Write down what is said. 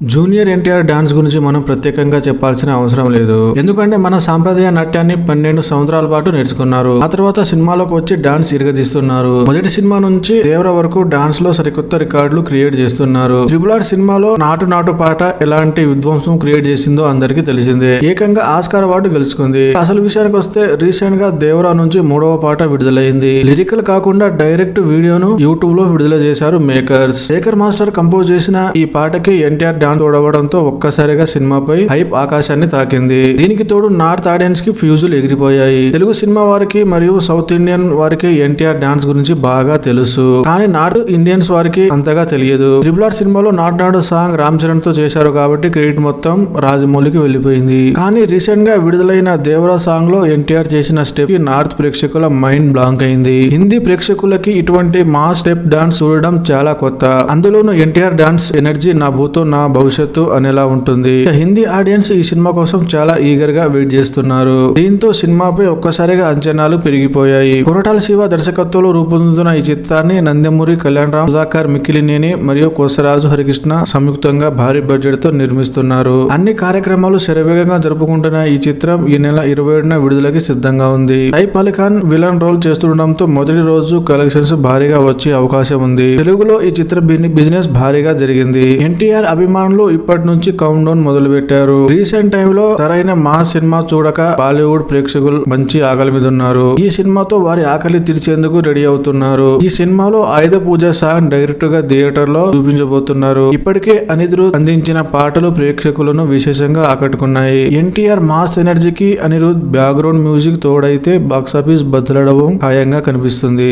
Junior NTR dance గురించి మనం ప్రత్యేకంగా చెప్పాల్సిన అవసరం లేదు. ఎందుకంటే మన సాంప్రదాయ నాట్యాన్ని 12 సంవత్సరాల పాటు నేర్చుకున్నారు. ఆ తర్వాత సినిమాలోకి వచ్చి డాన్స్ ఇరగదీస్తున్నారు. మొదటి సినిమా నుంచి దేవర వరకు డాన్స్ లో సరికొత్త రికార్డులు క్రియేట్ చేస్తున్నారు. RRR సినిమాలో నాటు నాటు పాట ఎలాంటి విధ్వంసం క్రియేట్ చేసిందో అందరికీ తెలిసిందే. ఏకంగా ఆస్కార్ అవార్డు గెలుచుకుంది. అసలు విషయానికి వస్తే రీసెంట్ గా దేవర నుంచి 3వ పాట విడుదలైంది. లిరికల్ కాకుండా డైరెక్ట్ వీడియోను యూట్యూబ్ లో విడుదల చేశారు మేకర్స్. శేఖర్ మాస్టర్ కంపోజ్ చేసిన ఈ పాటకి ఎన్టీఆర్ డాన్స్ తోడవడంతో ఒక్కసారిగా సినిమాపై హైప్ ఆకాశాన్ని తాకింది. దీనికి తోడు నార్త్ ఆడియన్స్ కి ఫ్యూజులు ఎగిరిపోయాయి. తెలుగు సినిమా వారికి మరియు సౌత్ ఇండియన్ వారికి ఎన్టీఆర్ డాన్స్ గురించి బాగా తెలుసు. కానీ నార్త్ ఇండియన్స్ వారికి అంతగా తెలియదు. RRR సినిమాలో నాటు నాటు సాంగ్ రామ్ చరణ్ తో చేశారు కాబట్టి క్రెడిట్ మొత్తం రాజమౌళికి వెళ్లిపోయింది. కానీ రీసెంట్ గా విడుదలైన దేవరా సాంగ్ లో ఎన్టీఆర్ చేసిన స్టెప్ కి నార్త్ ప్రేక్షకుల మైండ్ బ్లాంక్ అయింది. హిందీ ప్రేక్షకులకి ఇటువంటి మాస్ స్టెప్ డాన్స్ చూడడం చాలా కొత్త. అందులోనూ ఎన్టీఆర్ డాన్స్ ఎనర్జీ నా భూతో నా భవిష్యత్తు అనేలా ఉంటుంది. హిందీ ఆడియన్స్ ఈ సినిమా కోసం చాలా ఈగర్ గా వెయిట్ చేస్తున్నారు. దీంతో సినిమాపై ఒక్కసారిగా అంచనాలు పెరిగిపోయాయి. కొరటాల శివ దర్శకత్వంలో రూపొందుతున్న ఈ చిత్రాన్ని నందమూరి కళ్యాణ్ రామ్, సుధాకర్, మిక్కిలినేని మరియు కోసరాజు హరికృష్ణ సంయుక్తంగా భారీ బడ్జెట్ తో నిర్మిస్తున్నారు. అన్ని కార్యక్రమాలు శరవేగంగా జరుపుకుంటున్న ఈ చిత్రం ఈ నెల 27న విడుదలకి సిద్ధంగా ఉంది. సైఫ్ అలీ ఖాన్ విలన్ రోల్ చేస్తుండటంతో మొదటి రోజు కలెక్షన్స్ భారీగా వచ్చే అవకాశం ఉంది. తెలుగులో ఈ చిత్ర బిజినెస్ భారీగా జరిగింది. ఎన్టీఆర్ అభిమానులు ఇప్పటి నుంచి కౌంట్ డౌన్ మొదలు పెట్టారు. రీసెంట్ టైమ్ లో సరైన మాస్ సినిమా చూడక బాలీవుడ్ ప్రేక్షకులు మంచి ఆకలి మీద ఉన్నారు. ఈ సినిమాతో వారి ఆకలి తీర్చేందుకు రెడీ అవుతున్నారు. ఈ సినిమాలో ఆయుధ పూజ సాంగ్ డైరెక్ట్ గా థియేటర్ లో చూపించబోతున్నారు. ఇప్పటికే అనిరుద్ అందించిన పాటలు ప్రేక్షకులను విశేషంగా ఆకట్టుకున్నాయి. ఎన్టీఆర్ మాస్ ఎనర్జీకి అనిరుద్ బ్యాక్గ్రౌండ్ మ్యూజిక్ తోడైతే బాక్సాఫీస్ బద్దలడం ఖాయంగా కనిపిస్తుంది.